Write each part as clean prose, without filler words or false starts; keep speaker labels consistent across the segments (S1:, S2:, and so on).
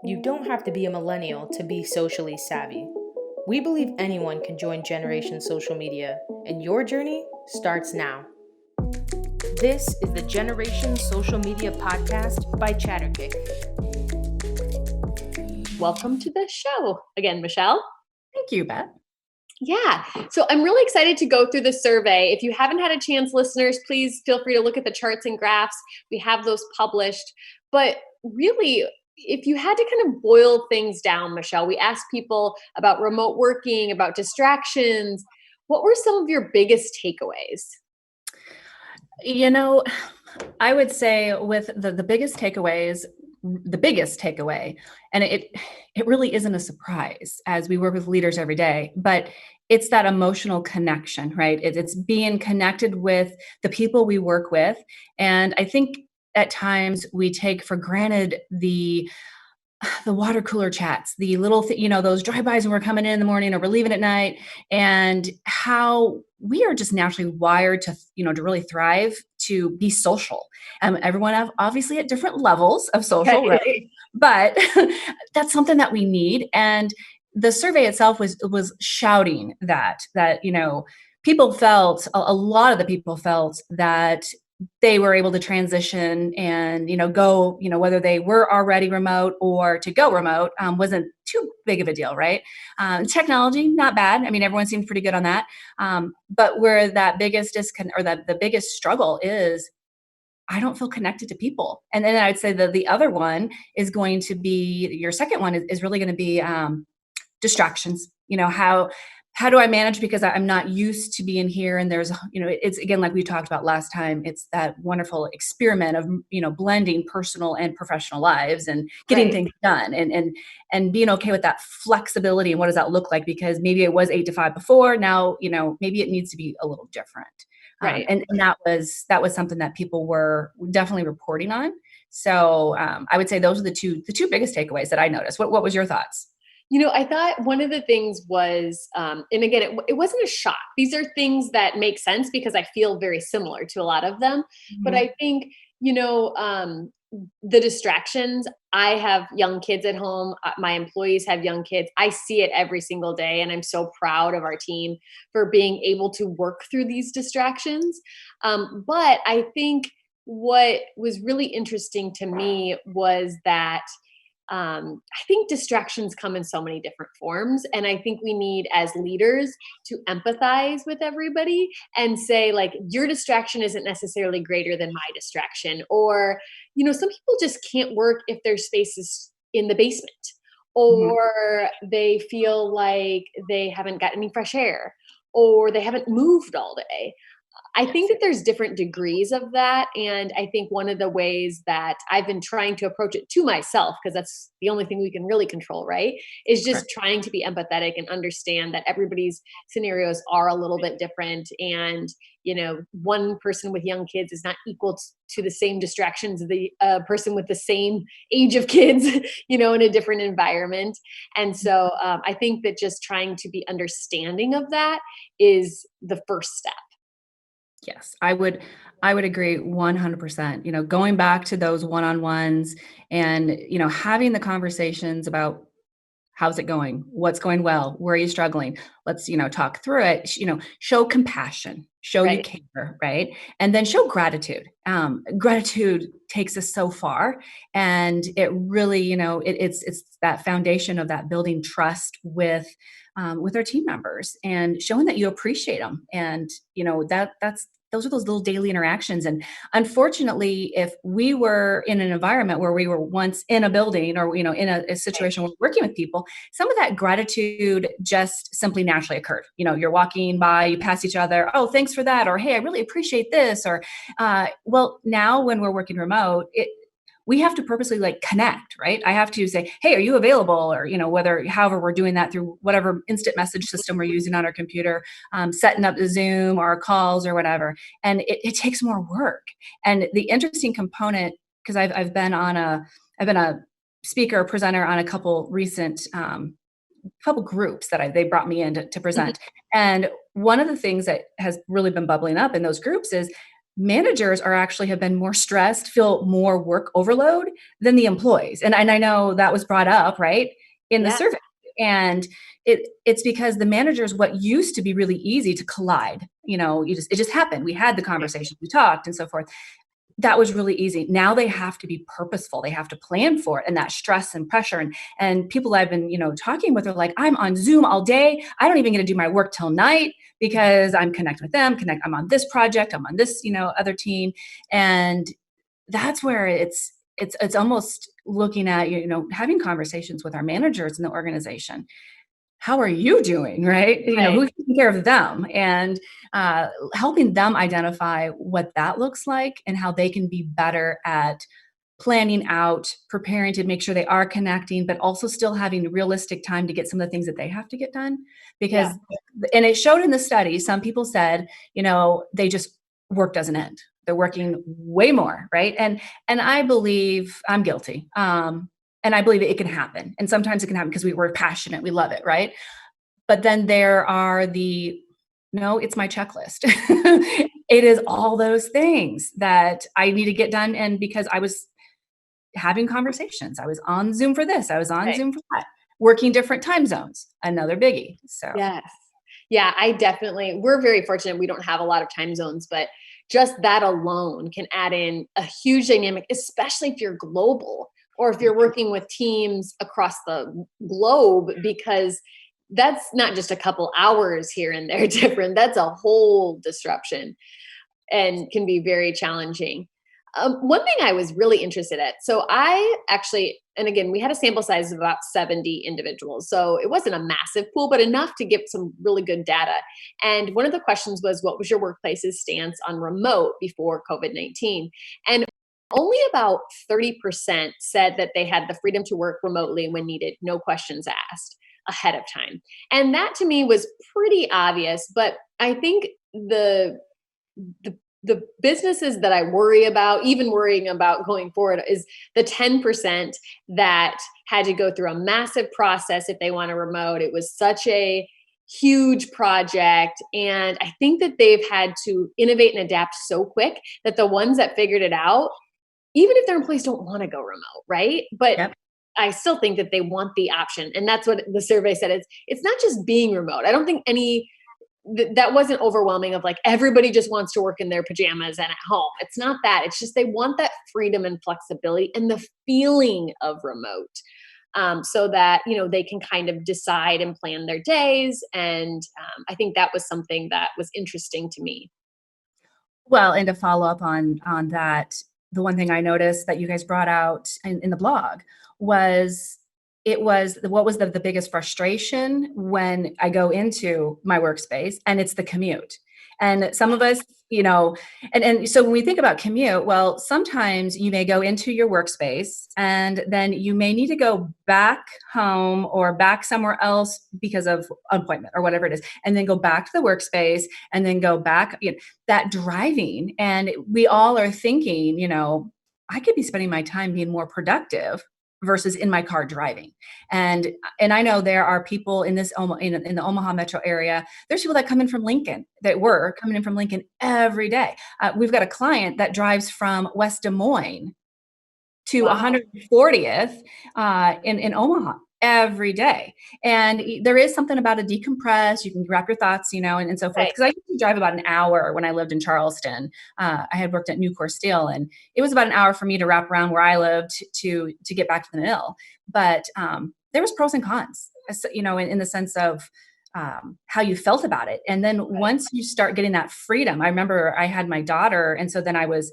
S1: You don't have to be a millennial to be socially savvy. We believe anyone can join Generation Social Media, and your journey starts now. This is the Generation Social Media Podcast by Chatterkick.
S2: Welcome to the show again, Michelle.
S3: Thank you, Beth.
S2: Yeah, so I'm really excited to go through the survey. If you haven't had a chance, listeners, please feel free to look at the charts and graphs. We have those published. But really, if you had to kind of boil things down, Michelle, we asked people about remote working, about distractions. What were some of your biggest takeaways?
S3: You know, I would say with the biggest takeaways, the biggest takeaway, and it really isn't a surprise as we work with leaders every day, but it's that emotional connection, right? It's being connected with the people we work with. And I think at times we take for granted the water cooler chats, the little, those drive-bys when we're coming in the morning or we're leaving at night, and how we are just naturally wired to, to really thrive, to be social. Everyone obviously at different levels of social, right? But that's something that we need. And the survey itself was shouting that, people felt, a lot of the people felt that they were able to transition and, go, whether they were already remote or to go remote wasn't too big of a deal, right? Technology, not bad. I mean, everyone seemed pretty good on that. But where that biggest disconnect or the biggest struggle is, I don't feel connected to people. And then I'd say the other one is going to be, your second one is really going to be distractions. How do I manage, because I'm not used to being here, and there's, it's again, like we talked about last time, it's that wonderful experiment of, blending personal and professional lives and getting things done and being okay with that flexibility. And what does that look like? Because maybe it was 8 to 5 before, now, maybe it needs to be a little different.
S2: Right.
S3: And that was something that people were definitely reporting on. So I would say those are the two biggest takeaways that I noticed. What was your thoughts?
S2: I thought one of the things was, and again, it wasn't a shock. These are things that make sense because I feel very similar to a lot of them. Mm-hmm. But I think, the distractions, I have young kids at home. My employees have young kids. I see it every single day. And I'm so proud of our team for being able to work through these distractions. But I think what was really interesting to me was that I think distractions come in so many different forms. And I think we need, as leaders, to empathize with everybody and say, like, your distraction isn't necessarily greater than my distraction. Or, some people just can't work if their space is in the basement, or they feel like they haven't got any fresh air, or they haven't moved all day. I think that there's different degrees of that. And I think one of the ways that I've been trying to approach it to myself, because that's the only thing we can really control, right, is just trying to be empathetic and understand that everybody's scenarios are a little bit different. And, one person with young kids is not equal to the same distractions of the person with the same age of kids, in a different environment. And so I think that just trying to be understanding of that is the first step.
S3: Yes, I would agree 100%. Going back to those one-on-ones and, having the conversations about how's it going, what's going well, where are you struggling? Let's, talk through it, show compassion, show you care, right? And then show gratitude. Gratitude takes us so far, and it really, it's that foundation of that building trust with our team members and showing that you appreciate them. And, those are those little daily interactions. And unfortunately, if we were in an environment where we were once in a building or, in a situation where we're working with people, some of that gratitude just simply naturally occurred. You're walking by, you pass each other. Oh, thanks for that. Or, hey, I really appreciate this. Or, well, now when we're working remote, we have to purposely connect, right? I have to say, hey, are you available? Or, however we're doing that through whatever instant message system we're using on our computer, setting up the Zoom or calls or whatever. And it takes more work. And the interesting component, because I've been a speaker, presenter on a couple recent, couple groups that they brought me in to present. And one of the things that has really been bubbling up in those groups is managers are actually have been more stressed, feel more work overload than the employees. And I know that was brought up, right, in the
S2: Yeah.
S3: survey. And it's because the managers, what used to be really easy to collide, it just happened. We had the conversation, we talked and so forth. That was really easy. Now they have to be purposeful. They have to plan for it, and that stress and pressure. And people I've been, talking with are like, I'm on Zoom all day. I don't even get to do my work till night because I'm connecting with them. I'm on this project. I'm on this, other team, and that's where it's almost looking at having conversations with our managers in the organization. How are you doing, right?
S2: Right.
S3: Who's taking care of them, and helping them identify what that looks like and how they can be better at planning out, preparing to make sure they are connecting, but also still having realistic time to get some of the things that they have to get done. Because, and it showed in the study, some people said, they just, work doesn't end. They're working way more, right? And I believe I'm guilty. And I believe it can happen. And sometimes it can happen because we're passionate. We love it, right? But then there are no, it's my checklist. It is all those things that I need to get done. And because I was having conversations, I was on Zoom for this, I was on Zoom for that, working different time zones, another biggie. So
S2: yes. Yeah, we're very fortunate. We don't have a lot of time zones, but just that alone can add in a huge dynamic, especially if you're global or if you're working with teams across the globe, because that's not just a couple hours here and there different. That's a whole disruption and can be very challenging. One thing I was really interested at, so I actually, and again, we had a sample size of about 70 individuals. So it wasn't a massive pool, but enough to get some really good data. And one of the questions was, what was your workplace's stance on remote before COVID-19? And only about 30% said that they had the freedom to work remotely when needed, no questions asked ahead of time. And that to me was pretty obvious, but I think the businesses that I worry about, even worrying about going forward, is the 10% that had to go through a massive process if they want to remote. It was such a huge project. And I think that they've had to innovate and adapt so quick that the ones that figured it out, even if their employees don't want to go remote, right? But
S3: Yep.
S2: I still think that they want the option. And that's what the survey said. It's not just being remote. I don't think that wasn't overwhelming of like everybody just wants to work in their pajamas and at home. It's not that. It's just they want that freedom and flexibility and the feeling of remote, so that they can kind of decide and plan their days. And I think that was something that was interesting to me.
S3: Well, and to follow up on that, the one thing I noticed that you guys brought out in the blog was what was the biggest frustration when I go into my workspace, and it's the commute. And some of us, and so when we think about commute, well, sometimes you may go into your workspace and then you may need to go back home or back somewhere else because of appointment or whatever it is, and then go back to the workspace and then go back, that driving. And we all are thinking, I could be spending my time being more productive versus in my car driving. And I know there are people in this in the Omaha metro area. There's people that come in from Lincoln, that were coming in from Lincoln every day. We've got a client that drives from West Des Moines to
S2: Wow.
S3: 140th in Omaha every day. And there is something about a decompress. You can wrap your thoughts, and so forth. Because I used to drive about an hour when I lived in Charleston. I had worked at Nucor Steel, and it was about an hour for me to wrap around where I lived to get back to the mill. But there was pros and cons, in the sense of how you felt about it. And then once you start getting that freedom, I remember I had my daughter, and so then I was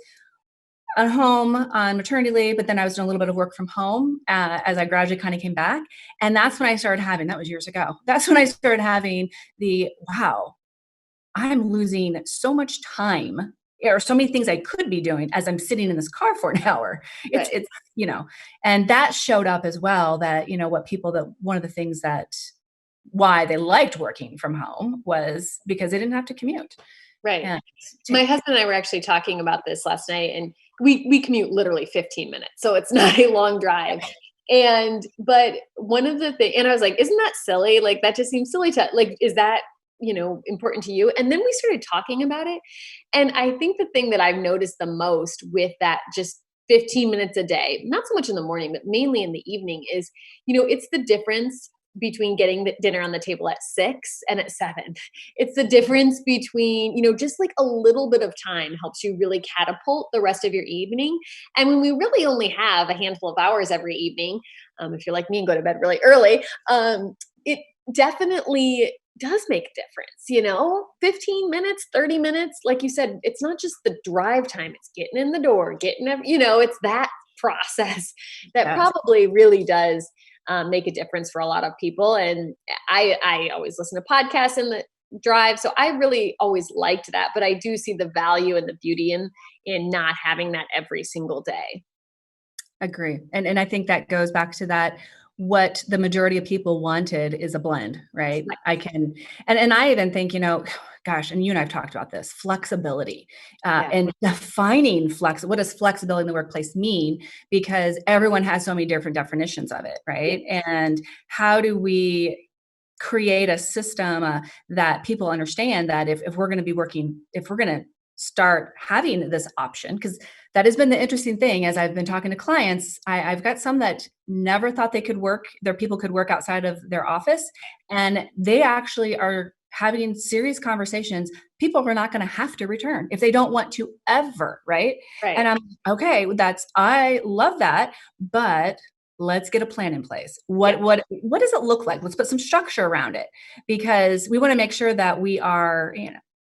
S3: at home on maternity leave, but then I was doing a little bit of work from home as I gradually kind of came back. And that's when I started having, that was years ago. That's when I started having wow, I'm losing so much time or so many things I could be doing as I'm sitting in this car for an hour. It's and that showed up as well, that, one of the things that why they liked working from home was because they didn't have to commute.
S2: Right. My husband and I were actually talking about this last night, and we commute literally 15 minutes. So it's not a long drive. But one of the things, and I was like, isn't that silly? Like, that just seems silly to, like, is that important to you? And then we started talking about it. And I think the thing that I've noticed the most with that just 15 minutes a day, not so much in the morning, but mainly in the evening is, it's the difference between getting the dinner on the table at 6 and at 7. It's the difference between, just like a little bit of time helps you really catapult the rest of your evening. And when we really only have a handful of hours every evening, if you're like me and go to bed really early, it definitely does make a difference, 15 minutes, 30 minutes. Like you said, it's not just the drive time, it's getting in the door, it's that process that
S3: Yes.
S2: probably really does make a difference for a lot of people. And I always listen to podcasts in the drive. So I really always liked that, but I do see the value and the beauty in not having that every single day.
S3: Agree. And I think that goes back to that. What the majority of people wanted is a blend, right? And I even think, gosh, and you and I've talked about this, flexibility and defining what does flexibility in the workplace mean? Because everyone has so many different definitions of it, right? And how do we create a system that people understand that if we're going to start having this option, because that has been the interesting thing as I've been talking to clients. I've got some that never thought their people could work outside of their office, and they actually are having serious conversations. People are not going to have to return if they don't want to ever, right? And I'm okay. I love that, but let's get a plan in place. What does it look like? Let's put some structure around it, because we want to make sure that we are,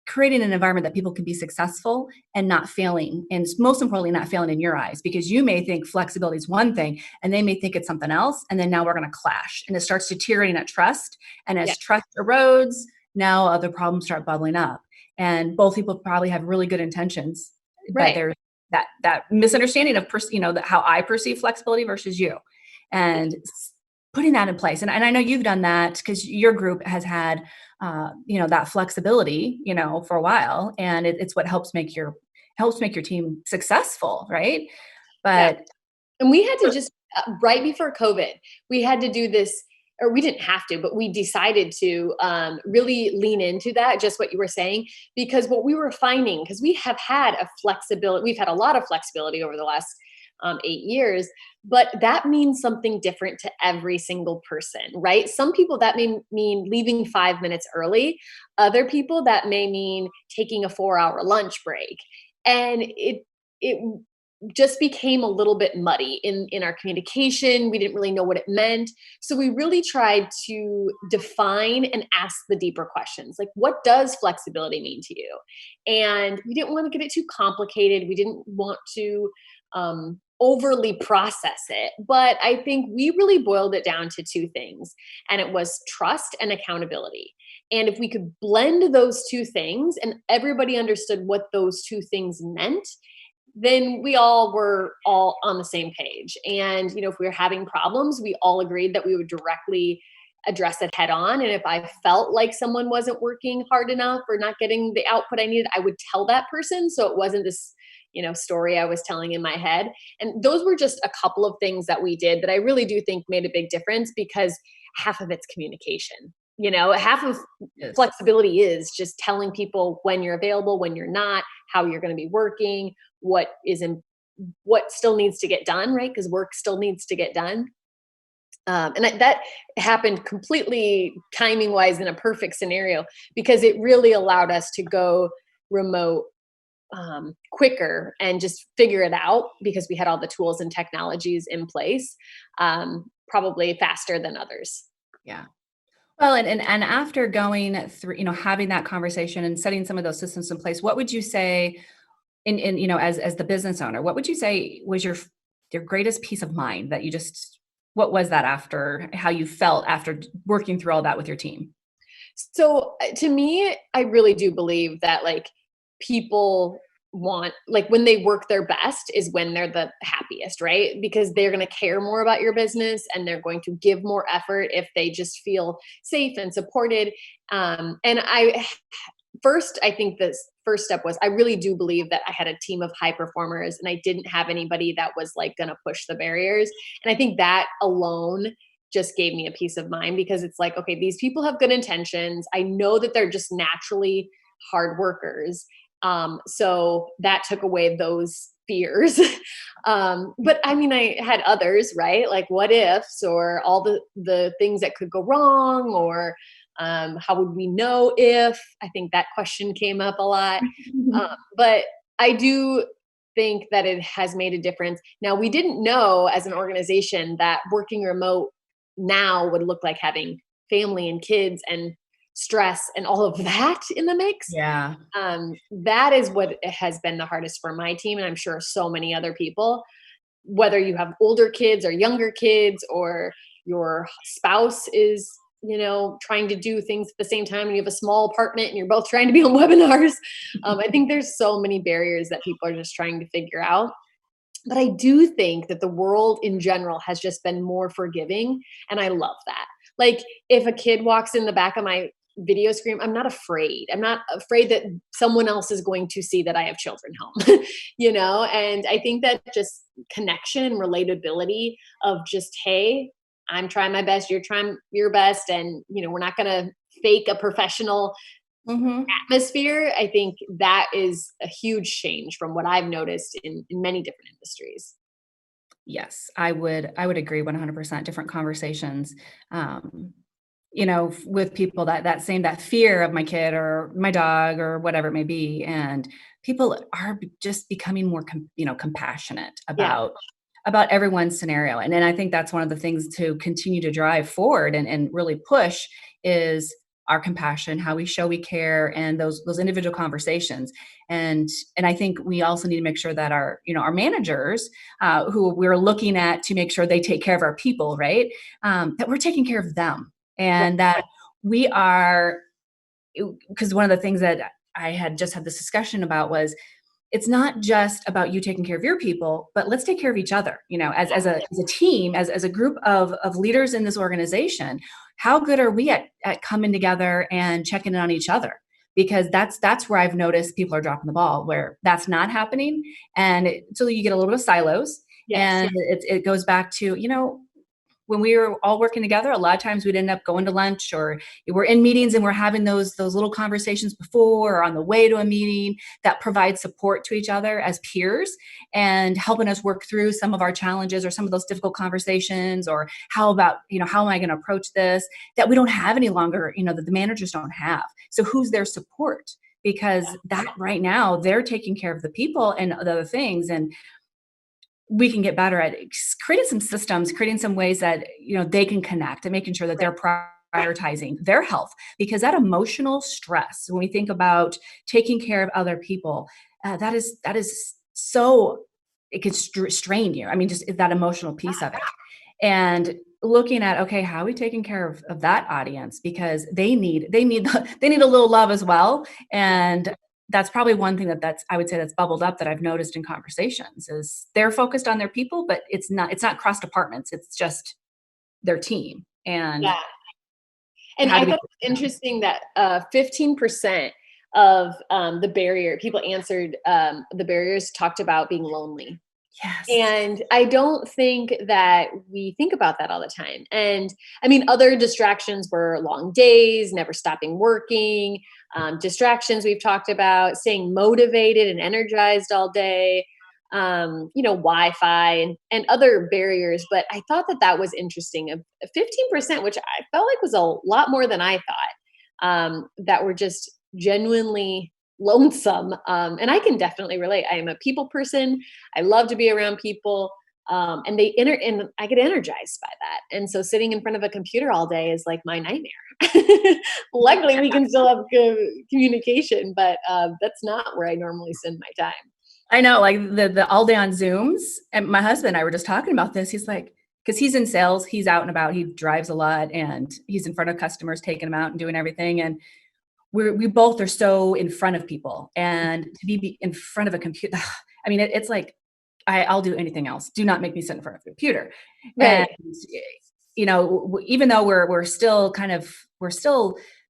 S3: creating an environment that people can be successful and not failing. And most importantly, not failing in your eyes, because you may think flexibility is one thing and they may think it's something else. And then now we're going to clash and it starts deteriorating that trust. And as trust erodes, now other problems start bubbling up. And both people probably have really good intentions, but there's that misunderstanding of, how I perceive flexibility versus you. And putting that in place. And I know you've done that because your group has had, that flexibility, for a while, and it's what helps make your team successful. Right. But,
S2: and we had to just right before COVID, we had to do this, or we didn't have to, but we decided to really lean into that, just what you were saying, because what we were finding, because we've had a lot of flexibility over the last 8 years, but that means something different to every single person, right? Some people that may mean leaving 5 minutes early. Other people that may mean taking a 4-hour lunch break. And it just became a little bit muddy in our communication. We didn't really know what it meant. So we really tried to define and ask the deeper questions. Like, what does flexibility mean to you? And we didn't want to get it too complicated. We didn't want to overly process it. But I think we really boiled it down to 2 things, and it was trust and accountability. And if we could blend those 2 things and everybody understood what those 2 things meant, then we all were all on the same page. And, if we were having problems, we all agreed that we would directly address it head on. And if I felt like someone wasn't working hard enough or not getting the output I needed, I would tell that person. So it wasn't this story I was telling in my head. And those were just a couple of things that we did that I really do think made a big difference, because half of it's communication. Half of flexibility is just telling people when you're available, when you're not, how you're going to be working, what still needs to get done, right? Because work still needs to get done. And that happened completely timing wise in a perfect scenario, because it really allowed us to go remote quicker and just figure it out, because we had all the tools and technologies in place, probably faster than others.
S3: Yeah. Well, and after going through, having that conversation and setting some of those systems in place, what would you say as the business owner, what would you say was your greatest peace of mind that what was that after, how you felt after working through all that with your team?
S2: So to me, I really do believe that people want, when they work their best is when they're the happiest, right? Because they're going to care more about your business and they're going to give more effort if they just feel safe and supported. And I think the first step was, I really do believe that I had a team of high performers and I didn't have anybody that was going to push the barriers. And I think that alone just gave me a peace of mind, because it's like, okay, these people have good intentions. I know that they're just naturally hard workers. So that took away those fears. But I mean, I had others, right? Like what ifs, or all the things that could go wrong, or how would we know if? I think that question came up a lot. But I do think that it has made a difference. Now, we didn't know as an organization that working remote now would look like having family and kids and stress and all of that in the mix.
S3: Yeah.
S2: That is what has been the hardest for my team, and I'm sure so many other people. Whether you have older kids or younger kids, or your spouse is, trying to do things at the same time, and you have a small apartment and you're both trying to be on webinars. I think there's so many barriers that people are just trying to figure out. But I do think that the world in general has just been more forgiving. And I love that. Like if a kid walks in the back of my video screen, I'm not afraid. I'm not afraid that someone else is going to see that I have children home, And I think that just connection and relatability of just, hey, I'm trying my best, you're trying your best. And, we're not going to fake a professional atmosphere. I think that is a huge change from what I've noticed in many different industries.
S3: Yes, I would agree 100%. Different conversations, with people that fear of my kid or my dog or whatever it may be. And people are just becoming more, compassionate
S2: Yeah.
S3: about everyone's scenario. And then I think that's one of the things to continue to drive forward and really push is our compassion, how we show we care, and those individual conversations. And I think we also need to make sure that our managers, who we're looking at to make sure they take care of our people, right? That we're taking care of them, and that we are, because one of the things that I had just had this discussion about was, it's not just about you taking care of your people, but let's take care of each other, as a team, as a group of leaders in this organization. How good are we at coming together and checking in on each other? Because that's where I've noticed people are dropping the ball, where that's not happening. And so you get a little bit of silos.
S2: Yes.
S3: And it goes back to, when we were all working together, a lot of times we'd end up going to lunch, or we're in meetings and we're having those little conversations before or on the way to a meeting that provide support to each other as peers and helping us work through some of our challenges or some of those difficult conversations, or how about, how am I going to approach this that we don't have any longer, that the managers don't have. So who's their support? Because that right now they're taking care of the people and the other things. And we can get better at creating some systems, creating some ways that, they can connect, and making sure that they're prioritizing their health, because that emotional stress, when we think about taking care of other people, that is so, it could strain you. I mean, just that emotional piece of it. And looking at, okay, how are we taking care of that audience? Because they need a little love as well. And that's probably one thing I would say that's bubbled up that I've noticed in conversations is they're focused on their people, but it's not cross departments. It's just their team. And
S2: And I thought it was interesting that 15% of the barrier people answered, the barriers talked about being lonely.
S3: Yes.
S2: And I don't think that we think about that all the time. And I mean, other distractions were long days, never stopping working, distractions we've talked about, staying motivated and energized all day, Wi-Fi and other barriers. But I thought that was interesting. 15%, which I felt like was a lot more than I thought, that were just genuinely lonesome. And I can definitely relate. I am a people person. I love to be around people. And and I get energized by that. And so sitting in front of a computer all day is like my nightmare. Luckily we can still have good communication, but that's not where I normally spend my time.
S3: I know, like the all day on Zooms. And my husband and I were just talking about this. He's like, because he's in sales, he's out and about, he drives a lot, and he's in front of customers, taking them out and doing everything. And we both are so in front of people, and to be in front of a computer, I mean, it's like, I'll do anything else. Do not make me sit in front of a computer.
S2: Right.
S3: And, even though we're still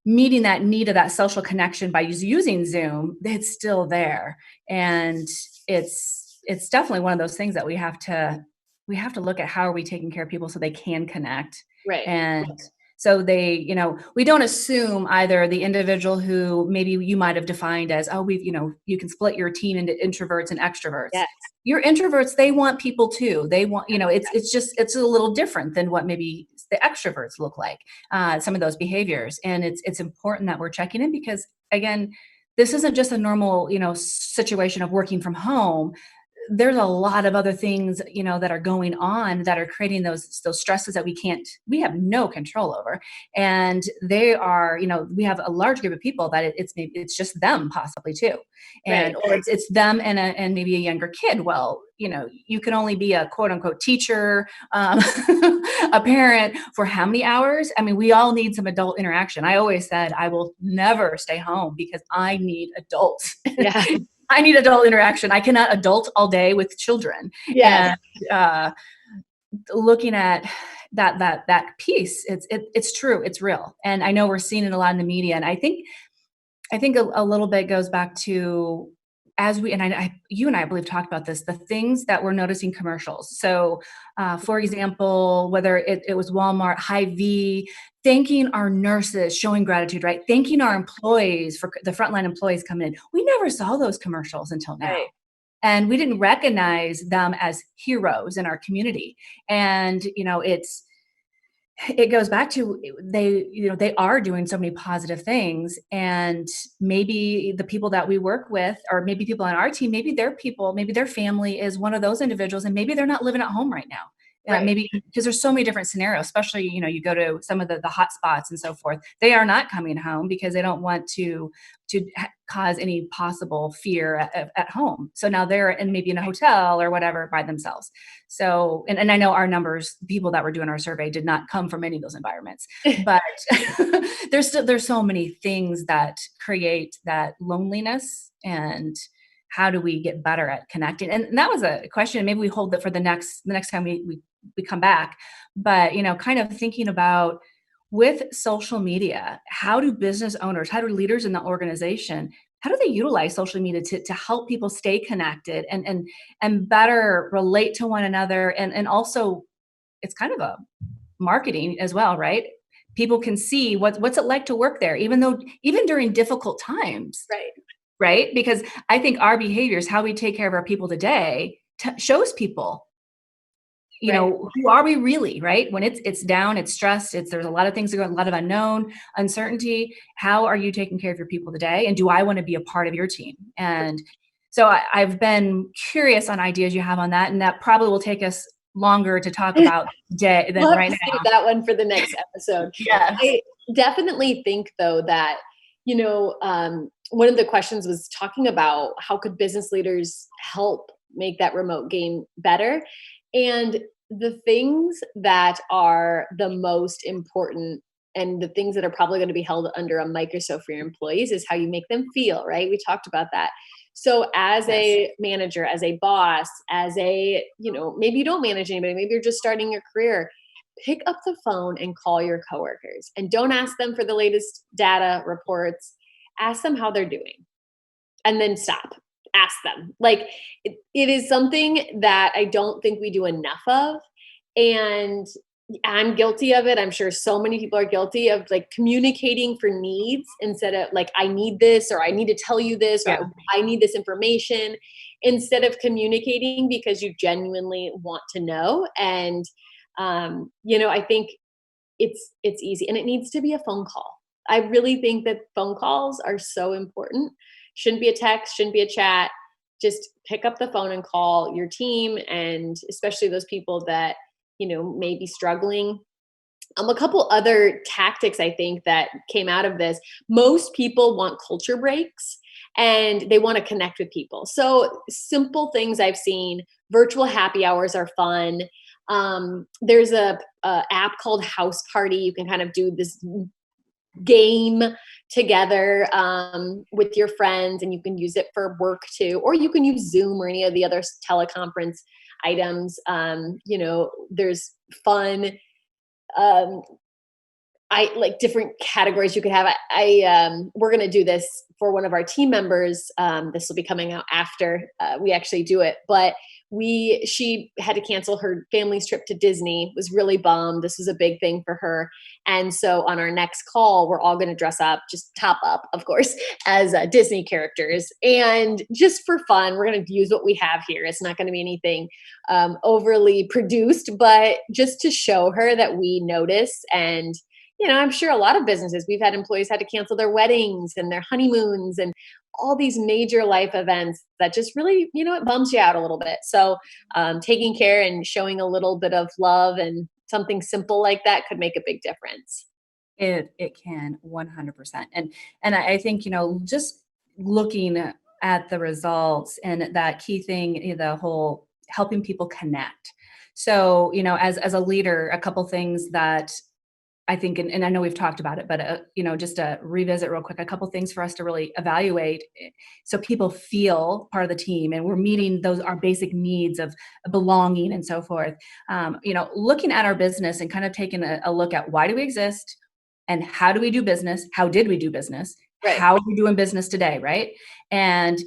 S3: meeting that need of that social connection by using Zoom, it's still there. And it's definitely one of those things that we have to we have to look at how are we taking care of people so they can connect.
S2: Right.
S3: And so they, we don't assume either the individual who maybe you might have defined as, oh, you can split your team into introverts and extroverts.
S2: Yes.
S3: Your introverts, they want people too. They want, it's a little different than what maybe the extroverts look like, some of those behaviors. And it's important that we're checking in because, again, this isn't just a normal, situation of working from home. There's a lot of other things, that are going on that are creating those stresses that we have no control over. And they are, we have a large group of people that it's just them possibly too. And,
S2: Right.
S3: or it's them and maybe a younger kid. Well, you can only be a quote unquote teacher, a parent for how many hours? I mean, we all need some adult interaction. I always said I will never stay home because I need adults.
S2: Yeah.
S3: I need adult interaction. I cannot adult all day with children.
S2: Yes.
S3: And looking at that piece, it's true. It's real. And I know we're seeing it a lot in the media. And I think a little bit goes back to you and I believe talked about this, the things that we're noticing commercials. So, for example, whether it was Walmart, Hy-Vee, thanking our nurses, showing gratitude, right? Thanking our employees for the frontline employees coming in. We never saw those commercials until now.
S2: Right.
S3: And we didn't recognize them as heroes in our community. And, it goes back to they are doing so many positive things, and maybe the people that we work with, or maybe people on our team, maybe their family is one of those individuals, and maybe they're not living at home right now.
S2: Right.
S3: Maybe because there's so many different scenarios, especially, you go to some of the hot spots and so forth. They are not coming home because they don't want to cause any possible fear at home. So now they're maybe in a hotel or whatever by themselves. So, and I know our numbers, people that were doing our survey did not come from any of those environments, but there's so many things that create that loneliness. And how do we get better at connecting? And that was a question. Maybe we hold that for the next time we come back. But, kind of thinking about with social media, how do business owners, how do leaders in the organization, how do they utilize social media to help people stay connected and better relate to one another? And also, it's kind of a marketing as well, right? People can see what's it like to work there, even during difficult times. Right? Because I think our behaviors, how we take care of our people today, shows people, who are we really, right? When it's down, it's stressed, there's a lot of things going, a lot of unknown, uncertainty. How are you taking care of your people today? And do I want to be a part of your team? And so I've been curious on ideas you have on that, and that probably will take us longer to talk about today than right now.
S2: Save that one for the next episode.
S3: Yes.
S2: I definitely think, though, that one of the questions was talking about how could business leaders help make that remote game better. And the things that are the most important and the things that are probably going to be held under a microscope for your employees is how you make them feel, right? We talked about that. So as a manager, as a boss, as a, maybe you don't manage anybody, maybe you're just starting your career, pick up the phone and call your coworkers, and don't ask them for the latest data reports. Ask them how they're doing, and then stop. Ask them. Like it is something that I don't think we do enough of. And I'm guilty of it. I'm sure so many people are guilty of like communicating for needs instead of like, I need this, or I need to tell you this, or I need this information, instead of communicating because you genuinely want to know. And, I think it's easy, and it needs to be a phone call. I really think that phone calls are so important. Shouldn't be a text, shouldn't be a chat. Just pick up the phone and call your team, and especially those people that, may be struggling. A couple other tactics I think that came out of this. Most people want culture breaks and they want to connect with people. So simple things I've seen, virtual happy hours are fun. There's a app called House Party. You can kind of do this game together with your friends, and you can use it for work too, or you can use Zoom or any of the other teleconference items. There's fun. I like different categories you could have. We're going to do this for one of our team members. This will be coming out after we actually do it, but she had to cancel her family's trip to Disney, was really bummed. This was a big thing for her. And so on our next call, we're all going to dress up, just top up, of course, as Disney characters. And just for fun, we're going to use what we have here. It's not going to be anything overly produced, but just to show her that we notice. And I'm sure a lot of businesses, we've had employees had to cancel their weddings and their honeymoons and all these major life events that just really, it bums you out a little bit. So taking care and showing a little bit of love and something simple like that could make a big difference.
S3: It can 100%. And I think, just looking at the results and that key thing, the whole helping people connect. So, as a leader, a couple things that I think, and I know we've talked about it, but, just to revisit real quick, a couple things for us to really evaluate so people feel part of the team and we're meeting our basic needs of belonging and so forth. Looking at our business and kind of taking a look at why do we exist and how do we do business? How did we do business?
S2: Right.
S3: How are we doing business today? Right. And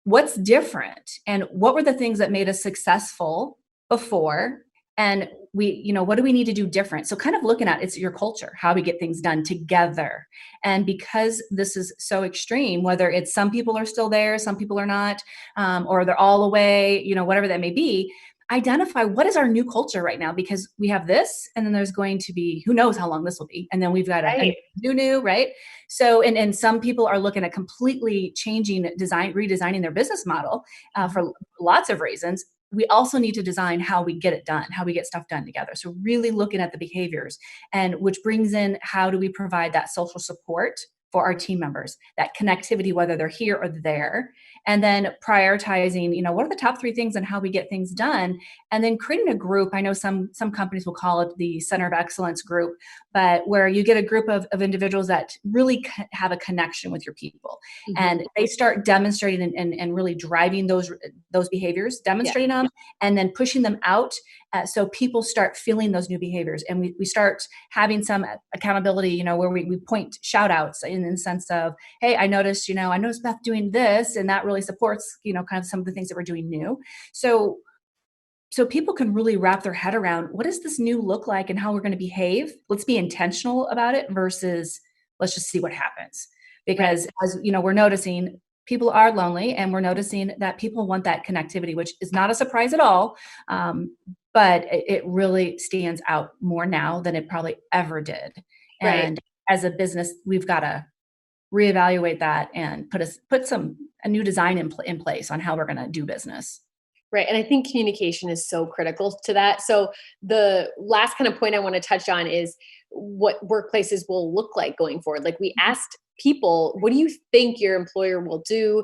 S3: what's different and what were the things that made us successful before? And what do we need to do different? So kind of looking at it's your culture, how we get things done together. And because this is so extreme, whether it's some people are still there, some people are not, or they're all away, whatever that may be, identify what is our new culture right now, because we have this, and then there's going to be, who knows how long this will be. And then we've got a new, right? So, and some people are looking at completely changing redesigning their business model for lots of reasons. We also need to design how we get it done, how we get stuff done together. So really looking at the behaviors, and which brings in how do we provide that social support for our team members, that connectivity, whether they're here or there, and then prioritizing, what are the top 3 things and how we get things done, and then creating a group. I know some companies will call it the Center of Excellence group, but where you get a group of individuals that really have a connection with your people, and they start demonstrating and really driving those behaviors, demonstrating them, and then pushing them out. So people start feeling those new behaviors, and we start having some accountability, where we point shout outs in the sense of, hey, I noticed Beth doing this, and that really supports, kind of some of the things that we're doing new. So people can really wrap their head around what does this new look like and how we're going to behave. Let's be intentional about it versus let's just see what happens. Because as we're noticing people are lonely, and we're noticing that people want that connectivity, which is not a surprise at all. But it really stands out more now than it probably ever did. And as a business, we've got to reevaluate that and put a new design in place on how we're going to do business.
S2: Right. And I think communication is so critical to that. So the last kind of point I want to touch on is what workplaces will look like going forward. Like we asked people, what do you think your employer will do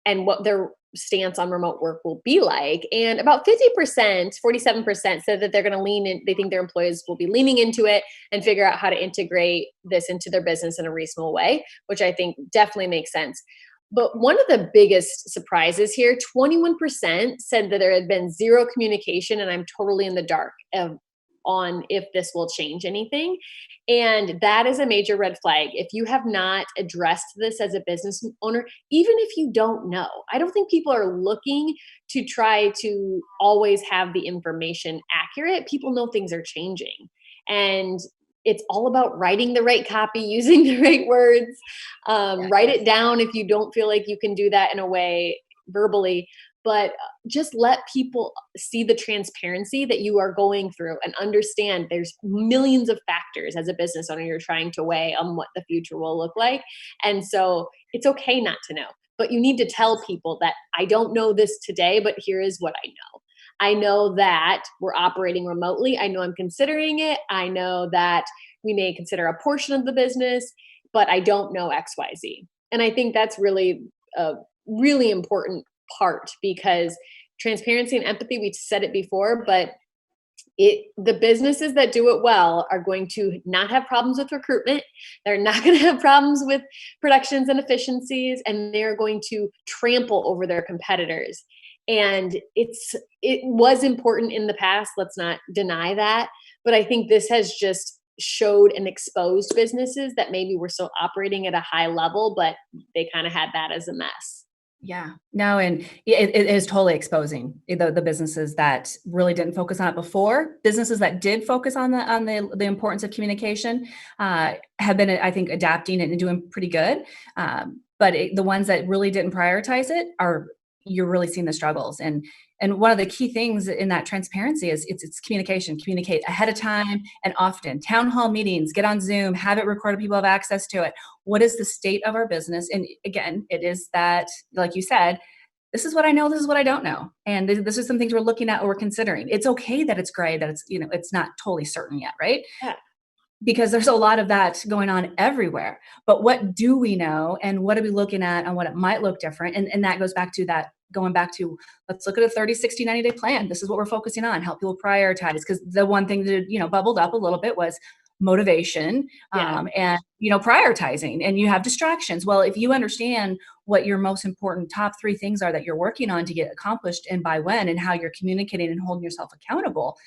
S2: and what their stance on remote work will be like? And about 50%, 47% said that they're going to lean in. They think their employees will be leaning into it and figure out how to integrate this into their business in a reasonable way, which I think definitely makes sense. But one of the biggest surprises here, 21% said that there had been zero communication, and I'm totally in the dark on if this will change anything. And that is a major red flag. If you have not addressed this as a business owner, even if you don't know, I don't think people are looking to try to always have the information accurate. People know things are changing. And it's all about writing the right copy, using the right words. Write it down if you don't feel like you can do that in a way verbally, but just let people see the transparency that you are going through and understand there's millions of factors as a business owner you're trying to weigh on what the future will look like. And so it's okay not to know, but you need to tell people that I don't know this today, but here is what I know. I know that we're operating remotely. I know I'm considering it. I know that we may consider a portion of the business, but I don't know XYZ. And I think that's really a really important part, because transparency and empathy, we said it before, but the businesses that do it well are going to not have problems with recruitment. They're not going to have problems with productions and efficiencies, and they're going to trample over their competitors. And it was important in the past. Let's not deny that. But I think this has just showed and exposed businesses that maybe were still operating at a high level, but they kind of had that as a mess.
S3: Yeah, no, and it is totally exposing the businesses that really didn't focus on it before. Businesses that did focus on the importance of communication have been, I think, adapting and doing pretty good. But the ones that really didn't prioritize it are, you're really seeing the struggles. And one of the key things in that transparency is it's communication. Communicate ahead of time and often. Town hall meetings, get on Zoom, have it recorded. People have access to it. What is the state of our business? And again, it is that, like you said, this is what I know, this is what I don't know. And this is some things we're looking at or we're considering. It's okay that it's gray, that it's, it's not totally certain yet, right?
S2: Yeah.
S3: Because there's a lot of that going on everywhere. But what do we know, and what are we looking at and what it might look different? And that goes back to that, going back to, let's look at a 30, 60, 90-day plan. This is what we're focusing on, help people prioritize. Because the one thing that, bubbled up a little bit was motivation, and, prioritizing, and you have distractions. Well, if you understand what your most important top 3 things are that you're working on to get accomplished and by when, and how you're communicating and holding yourself accountable,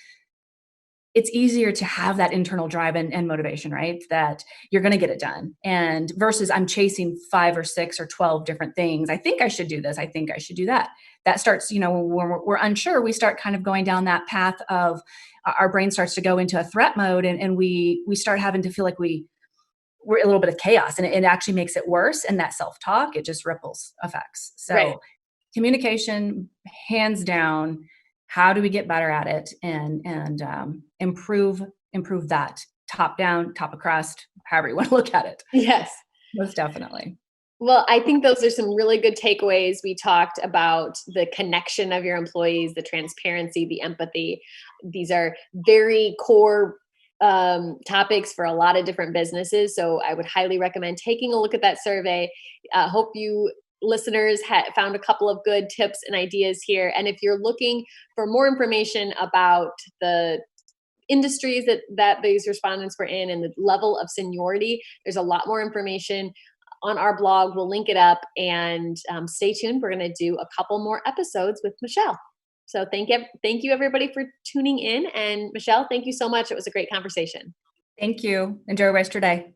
S3: it's easier to have that internal drive and motivation, right? That you're going to get it done. And versus I'm chasing 5 or 6 or 12 different things. I think I should do this. I think I should do that. That starts, when we're unsure, we start kind of going down that path of our brain starts to go into a threat mode, and we start having to feel like we're a little bit of chaos, and it actually makes it worse. And that self-talk, it just ripples effects. So
S2: Right.
S3: Communication, hands down. How do we get better at it and improve that top down, top of crust, however you want to look at it?
S2: Yes.
S3: Most definitely.
S2: Well, I think those are some really good takeaways. We talked about the connection of your employees, the transparency, the empathy. These are very core topics for a lot of different businesses. So I would highly recommend taking a look at that survey. Hope you listeners found a couple of good tips and ideas here. And if you're looking for more information about the industries that these respondents were in and the level of seniority, there's a lot more information on our blog. We'll link it up, and stay tuned. We're going to do a couple more episodes with Michelle. So thank you everybody for tuning in. And Michelle, thank you so much. It was a great conversation.
S3: Thank you. Enjoy the rest of your day.